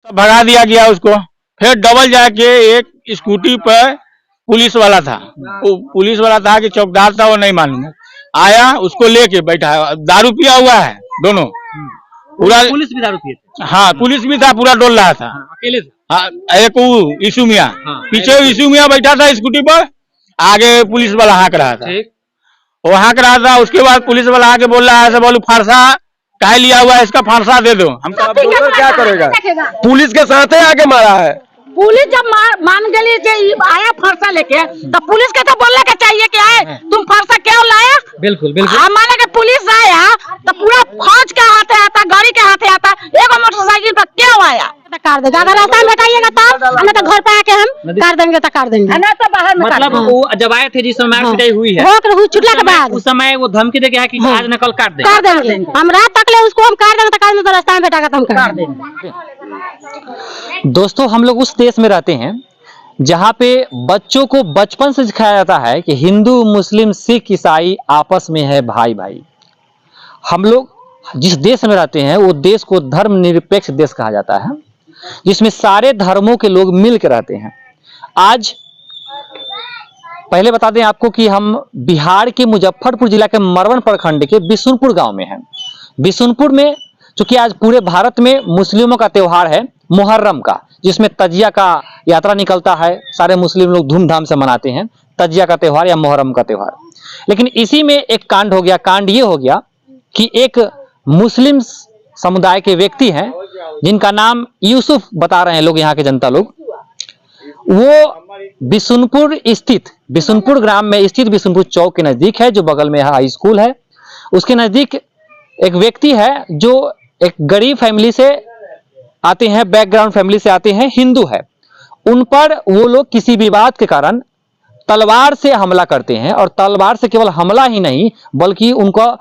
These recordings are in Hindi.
तो भगा दिया गया उसको। फिर डबल जाके एक स्कूटी पर पुलिस वाला था, वो पुलिस वाला था कि चौकीदार था, वो नहीं मालूम आया, उसको लेके बैठा है, दारू पिया हुआ है दोनों पूरा। पुलिस भी दारू पिए थे? हाँ पुलिस भी था, पूरा डोल रहा था। अकेले थे? हाँ एक वो यीशु मियाँ, पीछे यीशु मियाँ बैठा था स्कूटी पर, आगे पुलिस वाला हाँक रहा था। वो हाँक रहा था, उसके बाद पुलिस वाला आके बोल रहा है, बोलू फारसा काहे लिया हुआ है, इसका फारसा दे दो। हम क्या करेगा, पुलिस के साथ ही आके मारा है। पुलिस जब मान गई आया फरसा लेके, तो पुलिस के तो बोलने का चाहिए कि आए तुम फरसा क्यों लाया। बिल्कुल बिल्कुल। हमारे के पुलिस आया तो पूरा फौज के हाथे आता, गाड़ी के हाथे आता, एक मोटरसाइकिल पर क्यों आया। कर देगा, अगर रास्ता में हटाइएगा तब, नहीं तो घर पे आके हम कर देंगे तो कर देंगे, नहीं तो बाहर में। मतलब वो जब आए थे जिस समय पिटाई हुई है, छुटला के बाद उस समय वो धमकी दे के है कि आज न कल काट देंगे, हम रात तक ले उसको हम कर देंगे तो रास्ता में बैठा तो हम कर देंगे। दोस्तों हम लोग उस देश में रहते हैं जहाँ पे बच्चों को बचपन से सिखाया जाता है कि हिंदू मुस्लिम सिख ईसाई आपस में है भाई भाई। हम लोग जिस देश में रहते हैं वो देश को धर्मनिरपेक्ष देश कहा जाता है, जिसमें सारे धर्मों के लोग मिलकर रहते हैं। आज पहले बता दें आपको कि हम बिहार के मुजफ्फरपुर जिला के मरवन प्रखंड के बिशुनपुर गांव में हैं। बिशुनपुर में चूंकि आज पूरे भारत में मुस्लिमों का त्योहार है मुहर्रम का, जिसमें तजिया का यात्रा निकलता है, सारे मुस्लिम लोग धूमधाम से मनाते हैं तजिया का त्योहार या मुहर्रम का त्योहार। लेकिन इसी में एक कांड हो गया। कांड ये हो गया कि एक मुस्लिम समुदाय के व्यक्ति हैं जिनका नाम यूसुफ बता रहे हैं लोग, यहाँ के जनता लोग। वो बिशुनपुर ग्राम में स्थित बिशुनपुर चौक के नजदीक है, जो बगल में हाई स्कूल है, उसके नजदीक एक व्यक्ति है जो एक गरीब फैमिली से आते हैं, बैकग्राउंड फैमिली से आते हैं, हिंदू है। उन पर वो लोग किसी विवाद के कारण तलवार से हमला करते हैं, और तलवार से केवल हमला ही नहीं बल्कि उनको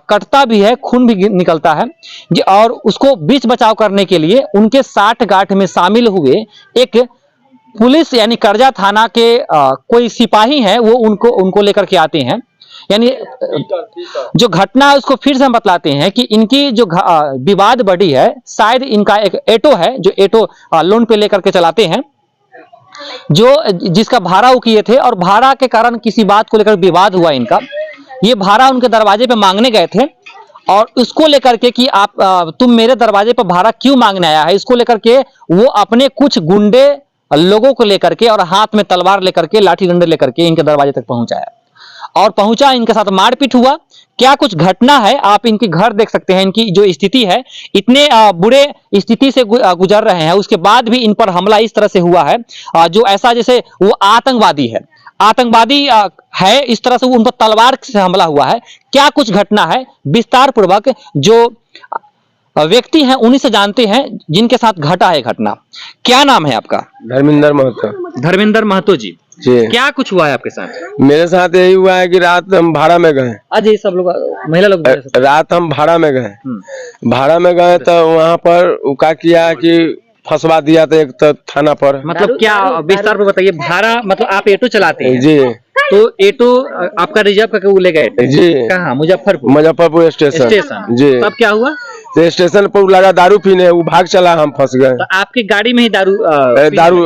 कटता भी है, खून भी निकलता है। और उसको बीच बचाव करने के लिए उनके साठ गांठ में शामिल हुए एक पुलिस यानी करजा थाना के कोई सिपाही हैं, वो उनको लेकर के आते हैं। यानी जो घटना है उसको फिर से हम बतलाते हैं कि इनकी जो विवाद बढ़ी है, शायद इनका एक एटो है जो एटो लोन पे लेकर के चलाते हैं, जो जिसका भाड़ा वो किए थे, और भाड़ा के कारण किसी बात को लेकर विवाद हुआ इनका। ये भाड़ा उनके दरवाजे पे मांगने गए थे, और उसको लेकर के कि आप तुम मेरे दरवाजे पर भाड़ा क्यों मांगने आया है, इसको लेकर के वो अपने कुछ गुंडे लोगों को लेकर के और हाथ में तलवार लेकर के, लाठी डंडे लेकर के इनके दरवाजे तक पहुंचाया, और पहुंचा, इनके साथ मारपीट हुआ। क्या कुछ घटना है, आप इनके घर देख सकते हैं, इनकी जो स्थिति है, इतने बुरे स्थिति से गुजर रहे हैं, उसके बाद भी इन पर हमला इस तरह से हुआ है जो ऐसा जैसे वो आतंकवादी है, इस तरह से उन पर तलवार से हमला हुआ है। क्या कुछ घटना है, विस्तार पूर्वक जो व्यक्ति हैं उन्हीं से जानते हैं जिनके साथ घटा है घटना। क्या नाम है आपका? धर्मेंद्र महतो। धर्मेंद्र महतो जी, क्या कुछ हुआ है आपके साथ? मेरे साथ यही हुआ है कि रात हम भाड़ा में गए। आज ये सब लोग महिला लोग रात हम भाड़ा में गए, तो वहाँ पर क्या किया कि फंसवा दिया था एक तो थाना पर। मतलब क्या विस्तार पर बताइए। भाड़ा मतलब आप एटो चलाते हैं? जी। तो एटो आपका रिजर्व करके वो ले गए जी। कहाँ? मुजफ्फरपुर स्टेशन जी। तब क्या हुआ? तो स्टेशन पर लगा दारू पीने, वो भाग चला, हम फंस गए। तो आपकी गाड़ी में ही दारू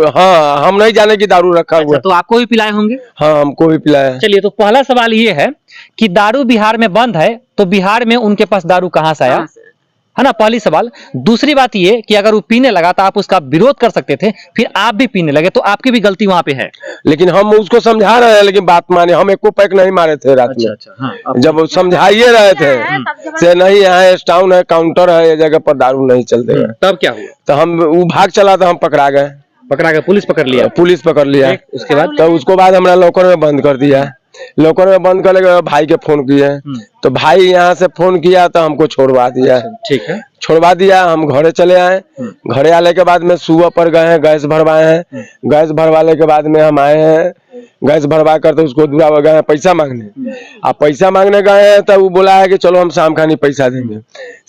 हाँ, हम नहीं जाने की दारू रखा हुआ। तो आपको भी पिलाए होंगे? हाँ, हमको भी पिलाया। चलिए, तो पहला सवाल ये है कि दारू बिहार में बंद है, तो बिहार में उनके पास दारू कहाँ से आया, है ना, पहली सवाल। दूसरी बात ये कि अगर वो पीने लगा तो आप उसका विरोध कर सकते थे, फिर आप भी पीने लगे, तो आपकी भी गलती वहां पे है। लेकिन हम उसको समझा रहे हैं, लेकिन बात माने, हम एक को पैक नहीं मारे थे रात में। हाँ, जब समझाइए रहे थे से नहीं, यहाँ टाउन है, काउंटर है, ये जगह पर दारू नहीं चलते। तब क्या हुआ? तो हम वो भाग चला था, हम पकड़ा गए। पुलिस पकड़ लिया। उसके बाद तो उसको बाद हमारा लॉकर में बंद कर दिया। लॉकर में बंद करने के बाद भाई के फोन किए, तो भाई यहाँ से फोन किया तो हमको छोड़वा दिया। ठीक है, छोड़वा दिया। हम घरे चले आए। घरे आने के बाद में सुबह पर गए हैं, गैस भरवाए हैं। गैस भरवाने के बाद में हम आए हैं, गैस भरवा कर तो उसको दूरा गए हैं पैसा मांगने। अब पैसा मांगने गए हैं तो वो बोला है कि चलो हम शाम खानी पैसा देंगे,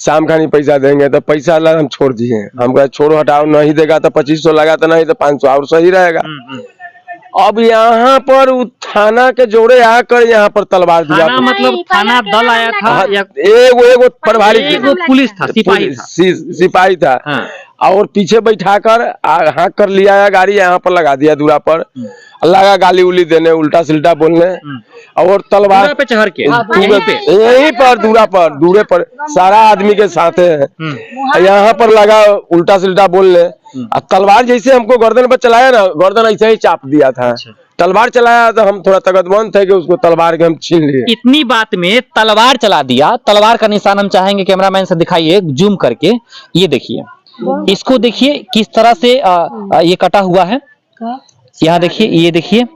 शाम खानी पैसा देंगे। तो पैसा हम छोड़ दिए। हम कहे छोड़ो, हटाओ, नहीं देगा तो 2500 लगा, तो नहीं तो 500 और सही रहेगा। अब यहाँ पर थाना के जोड़े आकर यहाँ पर तलवार दिया। मतलब थाना दल आया था या एगो प्रभारी, पुलिस था, सिपाही था। सिपाही था। और पीछे बैठाकर हाँक कर लिया है गाड़ी, यहाँ पर लगा दिया दूरा पर, लगा गाली उली देने, उल्टा सिल्टा बोलने, और तलवार पे चढ़ के यहीं पर दूरे पर सारा आदमी के साथ है, यहाँ पर लगा उल्टा सिल्टा बोलने। अब तलवार जैसे हमको गर्दन पर चलाया ना, गर्दन ऐसे ही चाप दिया था। तलवार चलाया तो हम थोड़ा तकतमंद थे कि उसको तलवार के हम छीन लिए। इतनी बात में तलवार चला दिया। तलवार का निशान हम चाहेंगे कैमरामैन से दिखाइए जूम करके। ये देखिए, इसको देखिए किस तरह से ये कटा हुआ है। यहाँ देखिए, ये देखिए,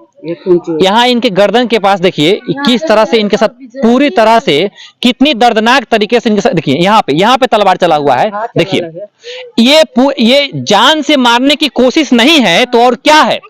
यहाँ इनके गर्दन के पास देखिए किस तरह से इनके साथ पूरी तरह से कितनी दर्दनाक तरीके से इनके साथ देखिए, यहाँ पे तलवार चला हुआ है। देखिए, ये जान से मारने की कोशिश नहीं है तो और क्या है।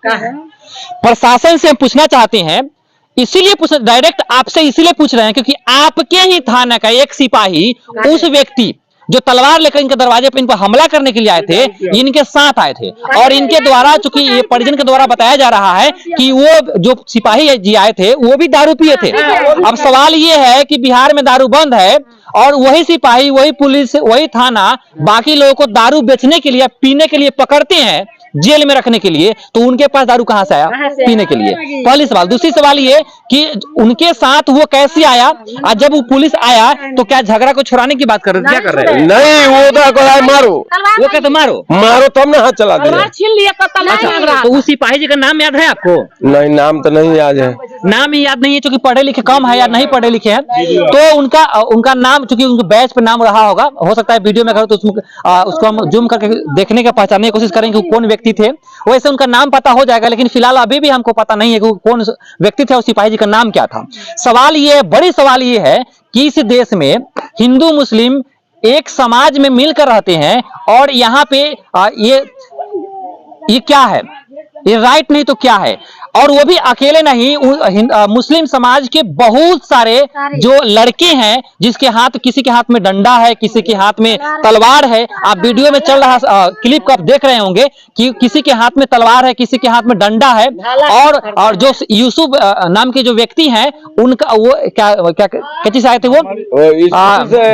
प्रशासन से हम पूछना चाहते हैं, इसीलिए डायरेक्ट आपसे इसीलिए पूछ रहे हैं क्योंकि आपके ही थाना का एक सिपाही उस व्यक्ति जो तलवार लेकर इनके दरवाजे पर इन पर हमला करने के लिए आए थे, इनके साथ आए थे, और इनके द्वारा, चूंकि ये परिजन के द्वारा बताया जा रहा है कि वो जो सिपाही जी आए थे वो भी दारू पिए थे। अब सवाल ये है कि बिहार में दारू बंद है और वही सिपाही, वही पुलिस, वही थाना बाकी लोगों को दारू बेचने के लिए, पीने के लिए पकड़ते हैं, जेल में रखने के लिए, तो उनके पास दारू कहां से आया पीने के लिए? पहली सवाल। दूसरी सवाल ये कि उनके साथ वो कैसे आया, और जब वो पुलिस आया तो क्या झगड़ा को छुड़ाने की बात कर रहे थे? क्या कर रहे हैं? नहीं, वो तो मारो, वो कहते मारो तब ना हाथ चला दिया। तो उस सिपाही जी का नाम याद है आपको? नहीं, नाम तो नहीं याद है। नाम ही याद नहीं है, क्योंकि पढ़े लिखे कम है या नहीं पढ़े लिखे हैं, तो उनका नाम, चूंकि उनके बैच पे नाम रहा होगा, हो सकता है वीडियो में करो तो उसको हम जूम करके देखने का, पहचानने की कोशिश करेंगे कौन व्यक्ति थे। वैसे उनका नाम पता हो जाएगा, लेकिन फिलहाल अभी भी हमको पता नहीं है कि कौन व्यक्ति थे और सिपाही जी का नाम क्या था। सवाल ये, बड़ी सवाल ये है कि इस देश में हिंदू मुस्लिम एक समाज में मिलकर रहते हैं, और यहाँ पे ये क्या है? ये राइट नहीं तो क्या है? और वो भी अकेले नहीं, मुस्लिम समाज के बहुत सारे जो लड़के हैं जिसके हाथ, किसी के हाथ में डंडा है, किसी के हाथ में तलवार है। आप वीडियो में चल रहा क्लिप को आप देख रहे होंगे कि किसी के हाथ में तलवार है, किसी के हाथ में डंडा है, और जो यूसुफ नाम के जो व्यक्ति हैं उनका वो क्या चीज से आए थे? वो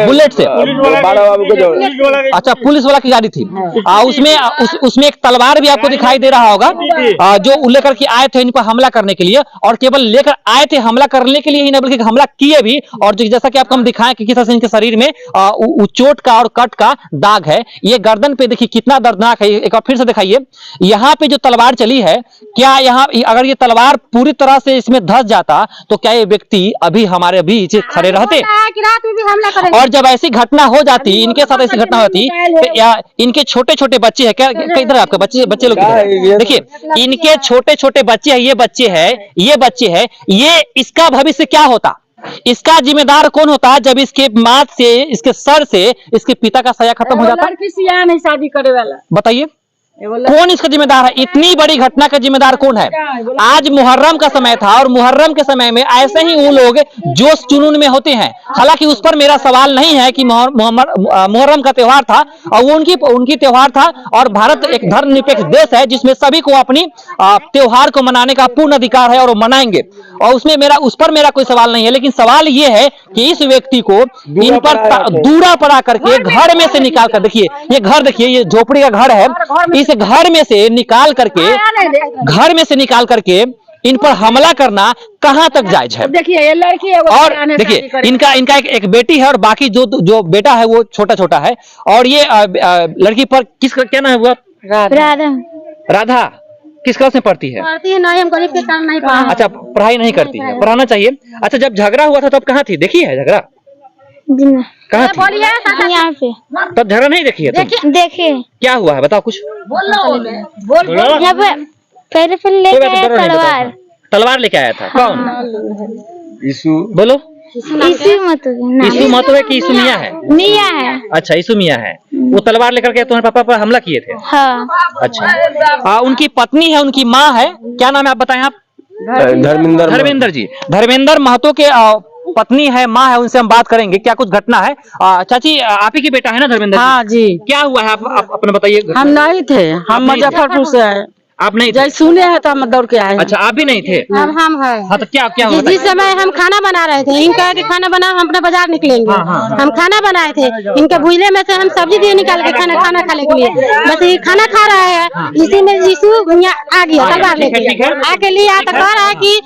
बुलेट से। अच्छा, पुलिस वाला की गाड़ी थी। उसमें एक तलवार भी आपको दिखाई दे रहा होगा, जो लेकर के आए थे इनको हमला करने के लिए, और केवल लेकर आए थे हमला करने के लिए ही नहीं बल्कि हमला किए भी। और जैसा कि आपको हम दिखाएं कि किस तरह से इनके शरीर में चोट का और कट का दाग है। ये गर्दन पे देखिए कितना दर्दनाक है। एक बार फिर से दिखाइए, यहाँ पे जो तलवार चली है, क्या यहाँ अगर ये तलवार पूरी तरह से इसमें धंस जाता तो क्या ये व्यक्ति अभी हमारे बीच खड़े रहते? और जब ऐसी घटना हो जाती, इनके साथ ऐसी घटना होती, तो इनके छोटे छोटे बच्चे हैं, क्या इधर आपके बच्चे लोग देखिए, इनके छोटे छोटे बच्चे हैं, ये बच्चे हैं, ये इसका भविष्य क्या होता? इसका जिम्मेदार कौन होता जब इसके माँ से, इसके सर से इसके पिता का साया खत्म हो जाता? नहीं शादी करे वाला, बताइए कौन इसका जिम्मेदार है? इतनी बड़ी घटना का जिम्मेदार कौन है? आज मुहर्रम का समय था, और मुहर्रम के समय में ऐसे ही वो लोग जोश जुनून में होते हैं। हालांकि उस पर मेरा सवाल नहीं है कि मुहर्रम का त्योहार था, और वो उनकी त्योहार था, और भारत एक धर्मनिरपेक्ष देश है जिसमें सभी को अपनी त्योहार को मनाने का पूर्ण अधिकार है, और वो मनाएंगे, और उस पर मेरा कोई सवाल नहीं है। लेकिन सवाल ये है कि इस व्यक्ति को इन पर दूरा पड़ा करके घर में से निकाल कर, देखिए ये घर, देखिए ये झोपड़ी का घर है, इस घर में से निकाल करके इन पर हमला करना कहां तक जायज है? देखिए ये लड़की है, और देखिए इनका एक बेटी है, और बाकी जो बेटा है वो छोटा है, और ये लड़की पर किसका क्या नाम है? वो राधा किस क्लास में पढ़ती है? नहीं, हम गरीब के कारण नहीं पढ़ा। अच्छा, पढ़ाई नहीं करती है, पढ़ाना चाहिए। अच्छा, जब झगड़ा हुआ था तब कहाँ थी? देखी है झगड़ा? कहाँ थी? यहाँ पे। तब झगड़ा नहीं देखी है तुम? देखिए क्या हुआ है बताओ कुछ। यहाँ पे पहले लेके आया तलवार लेके आया था। कौन? यीशु। बोलो। यीशु महतो है कि यीशु मियां है? मियां है। अच्छा, यीशु मियां है। वो तलवार लेकर के तुम्हारे पापा पर हमला किए थे? हाँ। अच्छा, उनकी पत्नी है, उनकी माँ है, क्या नाम है आप बताएं? आप? धर्मेंद्र जी। धर्मेंद्र महतो के पत्नी है, माँ है, उनसे हम बात करेंगे क्या कुछ घटना है। चाची, आप ही की बेटा है ना धर्मेंद्र? हाँ जी। क्या हुआ है आप अपने बताइए। हम नहीं थे, हम मुजफ्फरपुर से आए। आप नहीं थे? जब सुने हैं तो हम दौड़ के आए हैं। अच्छा, आप भी नहीं थे? हम है। हाँ, तो क्या हुआ? जिस समय हम खाना बना रहे थे, इनका कि खाना बना हम अपने बाजार निकलेंगे। हम खाना बनाए थे, इनके भूले में से हम सब्जी दिए निकाल के खाना खाने के लिए, बस ये खाना खा रहा है। इसी में यीशु आ गया तलवार लेके, आके लिया तो कह रहा है कि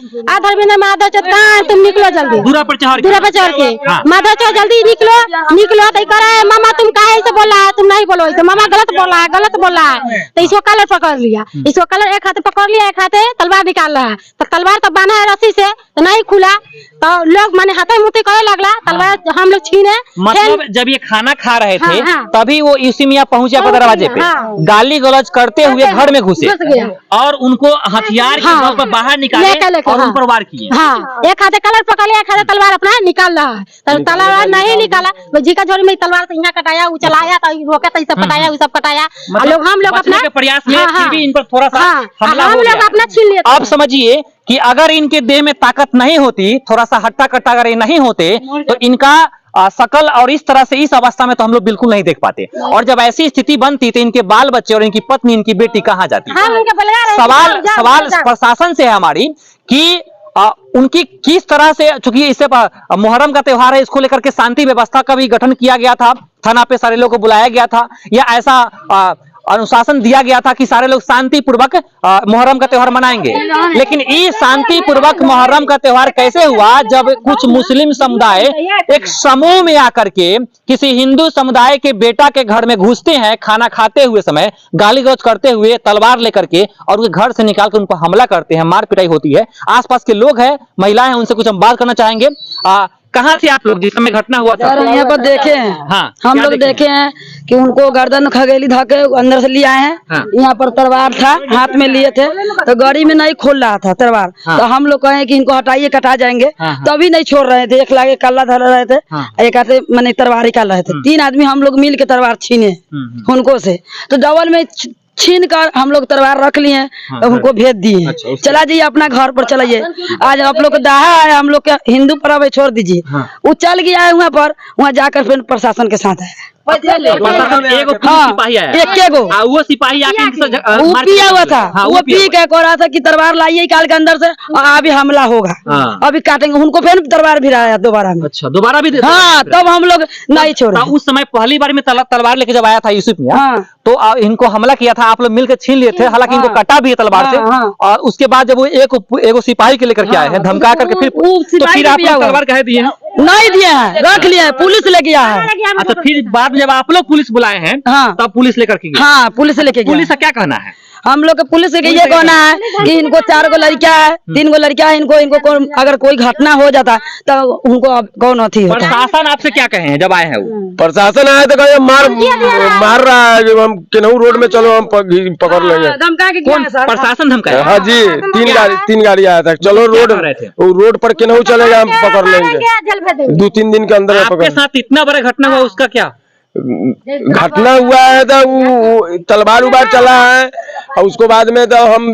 धर्मेंद्र माधव चौथ कहाँ है, तुम निकलो जल्दी। दूरा पर चढ़ के माधव चौथ जल्दी निकलो तो कह रहा है मामा तुम काहे ऐसे बोल रहा है, तुम नहीं बोलो, तो मामा गलत बोल रहा है। तो इसको कलर पकड़ लिया, इसको कलर एक हाथ पकड़ लिया, एक हाथ तलवार निकाल रहा है। तो तलवार तो बांधा है रस्सी से, तो नहीं खुला, तो लोग माने हाथे मुट्ठी करे लगला, तलवार हम लोग छीने। मतलब जब ये खाना खा रहे थे हाँ। तभी वो यूसी मियां पहुंचे आपके दरवाजे पे, गाली गलौज करते हुए घर में घुसे और उनको हथियार के बल पर बाहर निकाले और उन पर वार किए। हाँ, एक हाथे कलर पकड़ लिया, एक हाथे तलवार अपना निकाल रहा है। तो तलवार नहीं निकाला, जी का जोर में तलवार से यहाँ कटाया, वो चलाया, तो रोका तो सब कटाया, वो सब कटाया। मतलब हम लोग अपना प्रयास में फिर भी इन पर थोड़ा सा हमला हम हो लोग गया। अपना छीन लिए। आप समझिए कि अगर इनके देह में ताकत नहीं होती, थोड़ा सा हट्टा कट्टा अगर ये नहीं होते, तो इनका शकल और इस तरह से इस अवस्था में तो हम लोग बिल्कुल नहीं देख पाते। और जब ऐसी स्थिति बनती तो इनके बाल बच्चे और इनकी पत्नी, इनकी बेटी कहाँ जाती? सवाल प्रशासन से है हमारी कि उनकी किस तरह से, चूंकि इससे मुहर्रम का त्योहार है, इसको लेकर के शांति व्यवस्था का भी गठन किया गया था, थाना पे सारे लोगों को बुलाया गया था, या ऐसा अनुशासन दिया गया था कि सारे लोग शांति पूर्वक मुहर्रम का त्योहार मनाएंगे। लेकिन ये शांति पूर्वक मुहर्रम का त्योहार कैसे हुआ जब कुछ मुस्लिम समुदाय एक समूह में आकर के किसी हिंदू समुदाय के बेटा के घर में घुसते हैं, खाना खाते हुए समय गाली गलौज करते हुए तलवार लेकर के, और उनके घर से निकाल कर उनको हमला करते हैं, मार पिटाई होती है। आसपास के लोग हैं, महिलाएं हैं, उनसे कुछ हम बात करना चाहेंगे। कहाँ से आप लोग जिस समय घटना हुआ था? यहाँ पर देखे हैं। हाँ, हम लोग देखे हैं कि उनको गर्दन खगेली धाके अंदर से ले आए हैं। हाँ। यहाँ पर तलवार था, हाथ में लिए थे, तो गाड़ी में नहीं खोल रहा था तलवार। हाँ। तो हम लोग कहे कि इनको हटाइए, कटा जाएंगे। हाँ। तभी नहीं छोड़ रहे थे, एक लागे कल्ला धर रहे थे। हाँ। एक हाथे मैंने तलवार निकाल रहे थे। 3 आदमी हम लोग मिल के तलवार छीने उनको से, तो डबल में छीन कर हम लोग तलवार रख लिए हैं। हाँ, तो उनको भेज दिए। अच्छा, चला जाइए अपना घर पर, चलाइए। आज आप लोग को दाहा है, हम लोग के हिंदू पर्व है, छोड़ दीजिए। हाँ। वो चल गया है वहाँ पर, वहाँ जाकर फिर प्रशासन के साथ है। प्रशासन एगो पुलिस हाँ, सिपाही आया। एक वो वो सिपाही आके इनसे वो मार पिया हुआ था। हाँ, वो पी के कह रहा था कि तलवार लाइए निकाल के अंदर से, और अभी हमला होगा। हाँ। अभी काटेंगे उनको, फिर तलवार भी रहा दोबारा में। अच्छा, दोबारा भी हाँ, तब हम लोग नहीं छोड़े। उस समय पहली बार में तलवार लेके जब आया था यूसुफ मियां, हाँ। तो इनको हमला किया था, आप लोग मिलकर छीन लिए थे, हालांकि इनको कटा भी है तलवार से। हाँ। और उसके बाद जब वो एक सिपाही के लेकर के आए हैं, धमका करके, फिर वो तो सिपाही फिर आप दिया लोग हुआ। तलवार कहे दिए हैं? नहीं दिए हैं, रख लिए हैं, पुलिस ले गया है। अच्छा, फिर बाद में जब आप लोग पुलिस बुलाए हैं, हाँ। तब पुलिस लेकर के गए। हाँ, पुलिस लेके गया। पुलिस का क्या कहना है? हम लोग के पुलिस के ये कहना है कि इनको 4 गो लड़कियां है, 3 गो लड़कियां है, इनको अगर कोई घटना हो जाता तो उनको अब कौन अथी होता। प्रशासन आपसे क्या कहे हैं जब आए हैं वो? प्रशासन आया तो कहे मार रहा है, जब हम केनहू रोड में चलो हम पकड़ लेंगे। धमका के कौन प्रशासन धमकाया? हाँ जी, 3 गाड़ी आया था, चलो रोड पर केनहू चलेगा, हम पकड़ लेंगे। 2-3 दिन के अंदर आपके साथ इतना बड़ा घटना हुआ, उसका क्या घटना हुआ है? तो वो तलवार उबार चला है, और उसको बाद में तो हम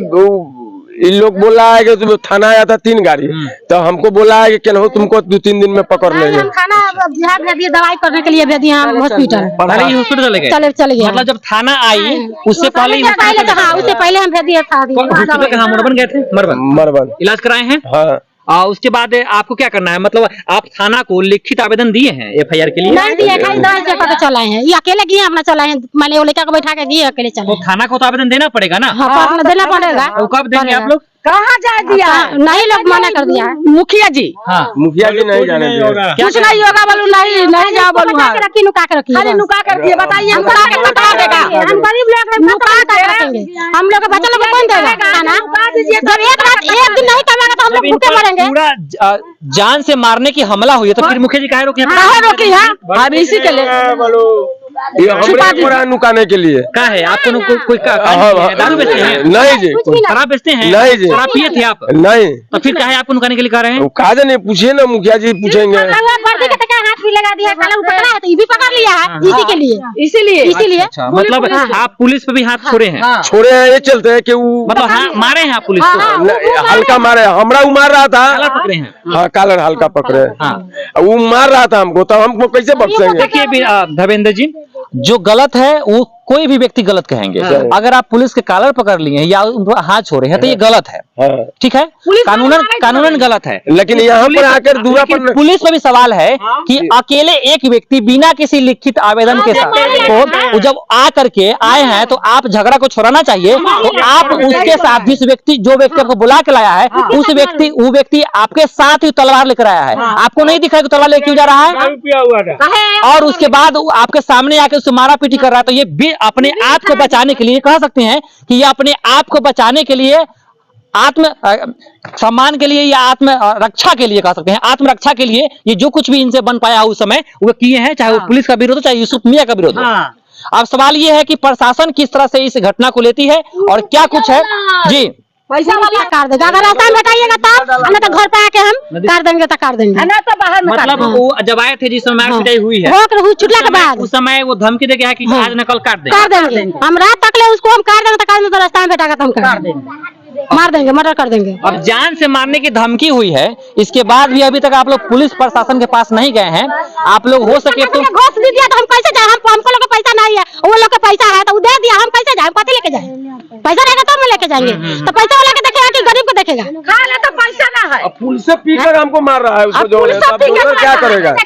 इन लोग बोला है कि तो थाना आया था 3 गाड़ी, तो हमको बोला है कि केनहू तुमको 2-3 दिन में पकड़ लेंगे। खाना बिहार भेज दिए, दवाई करने के लिए भेज दिए हॉस्पिटल। हॉस्पिटल चले गए? चले गए। मतलब जब थाना आई उससे पहले ही उससे पहले हम भेज दिए था। हॉस्पिटल कहाँ? मरबन गए थे? मरबन इलाज कराए हैं? हाँ। उसके बाद आपको क्या करना है? मतलब आप थाना को लिखित आवेदन दिए हैं FIR के लिए? नहीं दिए, खाली दवाई से पता चला है। ये अकेले गए, अपना चला है, मैंने वो लेकर बैठा के गए, अकेले चले। तो थाना को तो आवेदन देना पड़ेगा ना? हाँ, देना पड़ेगा। तो कब देंगे आप लोग? कहाँ जा दिया? नहीं, लोग मना कर दिया है। मुखिया जी। हाँ, मुखिया जी नहीं जाने दिया। कुछ नहीं होगा, बोलू नहीं जाओ, बोलू हाँ। रखी नुका के रखी, खाली नुका कर दिए, बताइए हम कहाँ के बता देगा। हम गरीब लोग हैं, नुका के रखेंगे। हम लोग के बच्चा लोग को कौन देगा खाना? जब एक दिन नहीं कमाएगा तो हम लोग भूखे मरेंगे। पूरा जान से मारने की हमला हुई है, तो फिर मुखिया जी काहे रोके? रोकी है अब इसी के लिए ये हमरे पर नुकाने के लिए क्या है? आपको कोई दारू बेचते हैं? नहीं जी, शराब बेचते हैं? नहीं जी। शराब पिए थे आप? नहीं। तो फिर क्या है आपको नुकाने के लिए कह रहे हैं? काजे नहीं, पूछिए ना, मुखिया जी पूछेंगे। हाथ भी लगा दिया, काला पकड़ा है तो ये भी पकड़ लिया है, इसी के लिए। इसीलिए अच्छा, मतलब आप पुलिस पे भी हाथ छोड़े हैं? छोड़े हैं, ये चलते हैं कि वो मतलब मारे हैं आप पुलिस को? हल्का मारे, हमरा वो मार रहा था। पकड़े हैं? हाँ, कालर हल्का पकड़े। वो मार रहा था हमको, तो हमको कैसे बख्शेंगे? देखिए धर्मेंद्र जी, जो गलत है वो कोई भी व्यक्ति गलत कहेंगे। अगर आप पुलिस के कॉलर पकड़ लिए हैं या उनको हाथ छोड़े हैं तो ये गलत है, ठीक है, कानूनन गलत है। लेकिन यहाँ पर आकर दूरा पर पुलिस में भी सवाल है कि अकेले एक व्यक्ति बिना किसी लिखित आवेदन के साथ तो जब आ करके आए हैं तो आप झगड़ा को छोड़ाना चाहिए। तो आप उसके साथ जो व्यक्ति आपको बुला के लाया है वो व्यक्ति आपके साथ ही तलवार लेकर आया है, आपको नहीं दिखा कि तलवार लेकर क्यों जा रहा है, और उसके बाद आपके सामने आके उससे मारा पीटी कर रहा है। तो ये भी अपने आप को बचाने के लिए कह सकते हैं कि ये अपने आप को बचाने के लिए आत्म सम्मान के लिए या आत्म रक्षा के लिए कह सकते हैं, आत्मरक्षा के लिए ये जो कुछ भी इनसे बन पाया उस समय वो किए हैं, चाहे वो पुलिस का विरोध हो चाहे यूसुफ मियां का विरोध हो। अब सवाल ये है कि प्रशासन किस तरह से इस घटना को लेती है और क्या कुछ है। जी पैसा वाला कर देगा, अगर रास्ता में बताइएगा तब, नहीं तो घर पे आके हम कर देंगे तो कर देंगे, नहीं तो बाहर में मतलब वो जब आए थे जिस समय मार पिटाई हुई है छुटला के बाद उस समय वो धमकी दे गया कि आज न कल काट देंगे, हम रात तक ले उसको हम कर देंगे तो कर देंगे, तो रास्ता में बैठा तो हम कर देंगे, मार देंगे, मर्डर कर देंगे। अब जान से मारने की धमकी हुई है, इसके बाद भी अभी तक आप लोग पुलिस प्रशासन के पास नहीं गए हैं। आप लोग हो सके तो घोष भी दिया तो हम कैसे जाए, हमको लोग का पैसा नहीं है, वो लोग का पैसा है तो दे दिया, हम कैसे जाए, हम कथी लेके जाए, पैसा रहेगा तो हम लेके जाएंगे, तो पैसा वाला के देखेगा कि गरीब को देखेगा, खाने तो पैसा ना है। पुलिस से पीकर हमको मार रहा है, उसको जो क्या करेगा,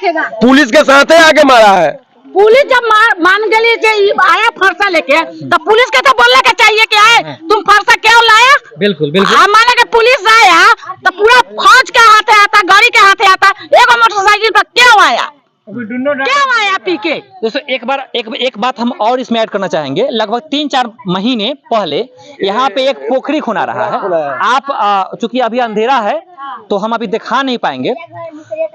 पुलिस के साथ ही आगे मारा है। पुलिस जब मान गई कि आया फरसा लेके तो पुलिस के तो बोलने का चाहिए कि आए तुम फरसा क्यों लाया। बिल्कुल बिल्कुल हम माने कि पुलिस आया तो पूरा फौज के हाथे आता, गाड़ी के हाथे आता, एगो मोटरसाइकिल पर क्यों आया, क्यों आया पी के। दोस्तों एक बात हम और इसमें ऐड करना चाहेंगे। लगभग 3-4 महीने पहले यहाँ पे एक पोखरी खुना रहा है। आप चूंकि अभी अंधेरा है तो हम अभी दिखा नहीं पाएंगे।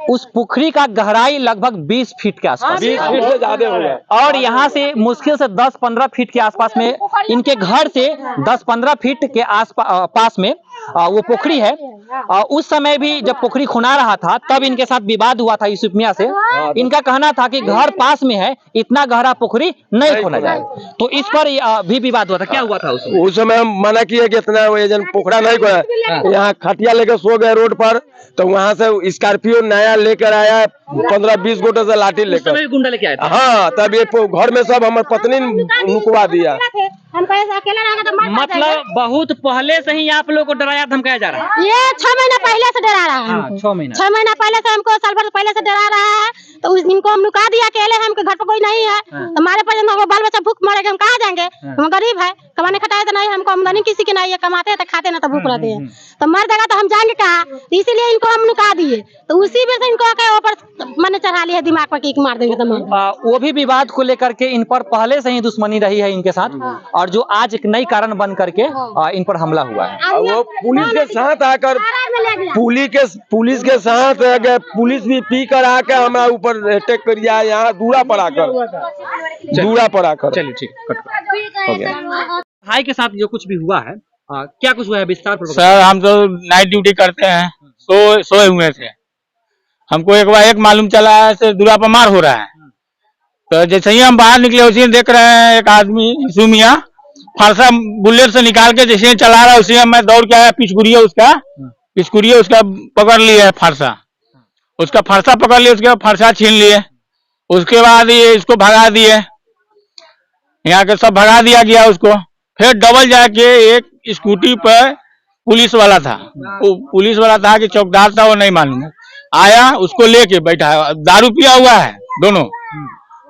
उस पोखरी का गहराई लगभग 20 फीट के आसपास, 20 फीट से ज्यादा होगा, और यहाँ से मुश्किल से 10-15 फीट के आसपास में, इनके घर से 10-15 फीट के आसपास में वो पोखरी है। उस समय भी जब पोखरी खुना रहा था तब इनके साथ विवाद हुआ था यूसुफ मियां से। इनका कहना था कि घर पास में है, इतना गहरा पोखरी नहीं खोना जाए, तो इस पर भी विवाद हुआ था। क्या हुआ था उस समय हम मना किए कि इतना पोखरा नहीं खोना। यहाँ खटिया लेकर सो गए रोड पर, तो वहाँ से स्कॉर्पियो नया लेकर आया 15-20 गोटे से लाठी लेकर, गुंडा लेके आया था। हाँ, तब ये घर में सब हमारे पत्नी नुकवा दिया। मतलब बहुत पहले से ही आप लोगों को डराया धमकाया जा रहा है। ये 6 महीना पहले से डरा रहा है, 6 महीना पहले से हमको, साल भर पहले से डरा रहा है। तो उस दिन को हम नुका दिया, अकेले हमके घर पर कोई नहीं है, हमारे पास हम बाल बच्चा भूख मरेगा, हम कहाँ जाएंगे, हम गरीब है, कमाने खटाए तो नहीं, हमको आमदनी किसी की नहीं है, कमाते हैं तो खाते ना तो भूख रहते हैं, तो मर जाएगा तो हम जाएंगे कहाँ, इसीलिए इनको हम नुका दिए। तो उसी में से इनको ऊपर मैंने चढ़ा लिया दिमाग पर कि मार देंगे तो वो भी विवाद को लेकर के इन पर पहले से ही दुश्मनी रही है इनके साथ, और जो आज एक नई कारण बन करके इन पर हमला हुआ है। वो पुलिस के साथ आकर पुलिस के साथ पुलिस भी पी कर आकर हमारा ऊपर अटैक कर दिया, यहाँ दूरा पर आकर। चलिए ठीक हो गया। भाई के साथ जो कुछ भी हुआ है क्या कुछ हुआ है विस्तार पर? सर हम तो नाइट ड्यूटी करते हैं, सोए हुए थे, हमको एक मालूम चला है से दूरा पर मार हो रहा है। तो जैसे ही हम बाहर निकले उसी में देख रहे हैं एक आदमी यूसुफ मियां फरसा बुलेट से निकाल के जैसे चला रहा है, उसी में मैं दौड़ के आया, पिचकुरिया उसका पकड़ लिया फरसा, उसका फरसा पकड़ लिया, उसके फरसा छीन लिए, उसके बाद ये इसको भगा दिए, यहाँ के सब भगा दिया गया उसको। फिर डबल जाके एक स्कूटी पर पुलिस वाला था, वो पुलिस वाला था कि चौकीदार था, वो नहीं मालूम आया, उसको लेके बैठा, दारू पिया हुआ है दोनों,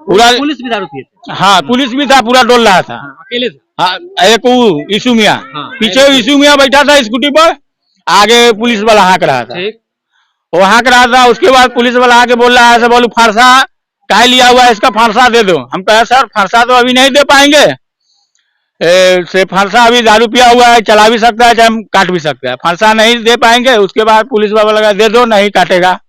पूरा पुलिस भी दारू पिए थे? हाँ पुलिस भी था, पूरा डोल रहा था। अकेले थे? हाँ, एक यूसुफ मियां, पीछे यूसुफ मियां बैठा था स्कूटी पर, आगे पुलिस वाला हाँक रहा था, वो हाँक रहा था। उसके बाद पुलिस वाला आके बोल रहा है, बोलू फरसा काहे लिया हुआ है, इसका फरसा दे दो। हम कहे सर फरसा तो अभी नहीं दे पाएंगे, से फरसा अभी दारू पिया हुआ है, चला भी सकता है चाहे हम काट भी सकते हैं, फरसा नहीं दे पाएंगे। उसके बाद पुलिस वाला लगा दे दो, नहीं काटेगा।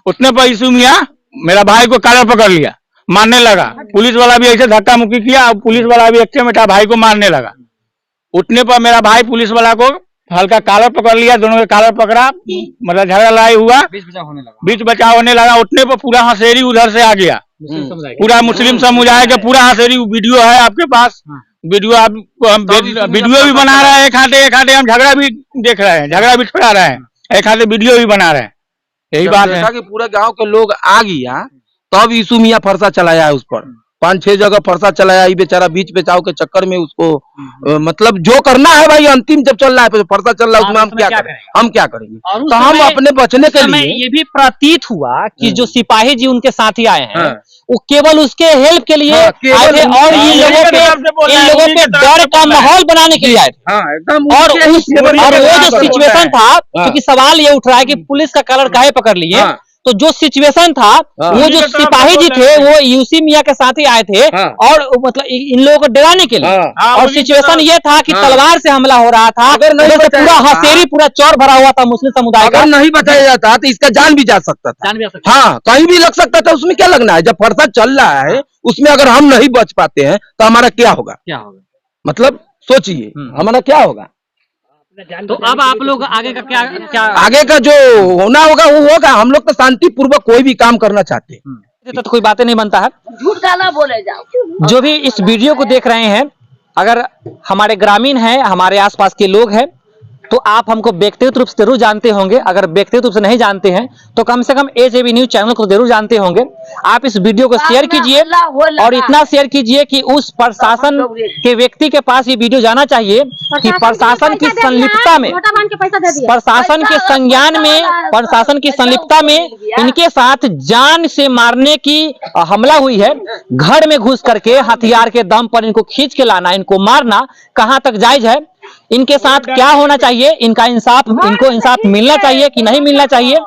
उतने पर यूसुफ मियां मेरा भाई को कॉलर पकड़ लिया, मारने लगा। पुलिस वाला भी ऐसे धक्का मुक्की किया, पुलिस वाला भी एक्के मिटा भाई को मारने लगा। उठने पर मेरा भाई पुलिस वाला को हल्का कॉलर पकड़ लिया, दोनों के कॉलर पकड़ा, मतलब झगड़ा लड़ाई हुआ, बीच बचाव होने लगा। उठने पर पूरा हंसेरी उधर से आ गया, पूरा मुस्लिम समुदाय के पूरा हंसेरी। वीडियो है आपके पास, वीडियो आपको हम वीडियो भी बना रहे हैं, एक हाथे हम झगड़ा भी देख रहे हैं, झगड़ा भी छुड़ा रहे हैं, एक हाथे वीडियो भी बना रहे हैं। यही बात है कि पूरे गांव के लोग आ गया तब यूसुफ मियां फरसा चलाया है उस पर। 5-6 जगह फरसा चलाया, ही बेचारा बीच बचाव के चक्कर में उसको मतलब जो करना है भाई अंतिम जब चल रहा है फरसा चल रहा है उसमें हम क्या करें, हम क्या करेंगे। और उस तो हम समय- अपने बचने के लिए ये भी प्रतीत हुआ कि जो सिपाही जी उनके साथ ही आए हैं हाँ। वो केवल उसके हेल्प के लिए हाँ, केवल आए थे और हाँ, इन लोगों पे डर का माहौल बनाने के लिए आए थे। हाँ एकदम और उसके उस ही और वो जो होता सिचुएशन है। था, हाँ। क्योंकि सवाल ये उठ रहा है कि पुलिस का कलर काहे पकड़ लिए, हाँ। तो जो सिचुएशन था हाँ। वो जो सिपाही जी थे वो यूसी मियां के साथ ही आए थे हाँ। और मतलब इन लोगों को डराने के लिए। हाँ। और सिचुएशन ये था कि हाँ। तलवार से हमला हो रहा था, अगर नहीं जैसे बचाया पूरा था- हसेरी पूरा चौर भरा हुआ था मुस्लिम समुदाय का। अगर नहीं बचाया जाता तो इसका जान भी जा सकता था। जान भी आ सकता हाँ कहीं भी लग सकता था, उसमें क्या लगना है। जब फरसा चल रहा है उसमें अगर हम नहीं बच पाते हैं तो हमारा क्या होगा, क्या होगा। मतलब सोचिए हमारा क्या होगा। तो अब आप लोग आगे का क्या क्या आगे का जो होना होगा वो होगा। हम लोग तो शांति पूर्वक कोई भी काम करना चाहते हैं। तो कोई बातें नहीं बनता है। झूठ काला बोले जाओ। जो भी इस वीडियो को देख रहे हैं, अगर हमारे ग्रामीण हैं, हमारे आसपास के लोग हैं, तो आप हमको व्यक्तिगत रूप से जरूर जानते होंगे। अगर व्यक्तिगत रूप से नहीं जानते हैं तो कम से कम एजेबी न्यूज चैनल को जरूर जानते होंगे। आप इस वीडियो को शेयर कीजिए और इतना शेयर कीजिए कि उस प्रशासन के व्यक्ति के पास ये वीडियो जाना चाहिए कि प्रशासन की संलिप्तता में, छोटा मान के पैसा दे दिया। प्रशासन के संज्ञान में, प्रशासन की संलिप्तता में इनके साथ जान से मारने की हमला हुई है। घर में घुस करके हथियार के दम पर इनको खींच के लाना, इनको मारना कहां तक जायज है, इनके साथ क्या होना चाहिए, इनको इंसाफ मिलना चाहिए कि नहीं मिलना चाहिए,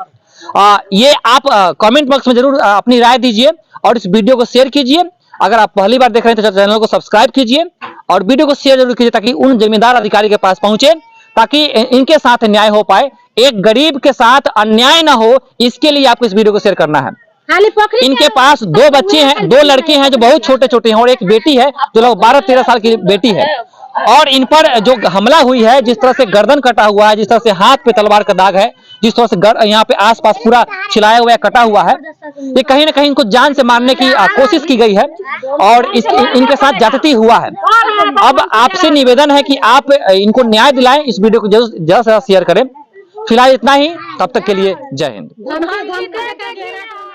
ये आप कमेंट बॉक्स में जरूर अपनी राय दीजिए और इस वीडियो को शेयर कीजिए। अगर आप पहली बार देख रहे हैं तो चैनल को सब्सक्राइब कीजिए और वीडियो को शेयर जरूर कीजिए ताकि उन जिम्मेदार अधिकारी के पास पहुंचे, ताकि इनके साथ न्याय हो पाए। एक गरीब के साथ अन्याय ना हो, इसके लिए आपको इस वीडियो को शेयर करना है। खाली पोखरी इनके पास 2 बच्चे हैं, 2 लड़के हैं जो बहुत छोटे छोटे हैं और एक बेटी है जो लगभग 12-13 साल की बेटी है। और इन पर जो हमला हुई है, जिस तरह से गर्दन कटा हुआ है, जिस तरह से हाथ पे तलवार का दाग है, जिस तरह से यहाँ पे आसपास पूरा छिलाया हुआ है, कटा हुआ है, ये कहीं ना कहीं इनको जान से मारने की कोशिश की गई है और इनके साथ ज्यादती हुआ है। अब आपसे निवेदन है कि आप इनको न्याय दिलाएं। इस वीडियो को ज्यादा से ज्यादा शेयर करें। फिलहाल इतना ही, तब तक के लिए जय हिंद। धमकी- धमकी-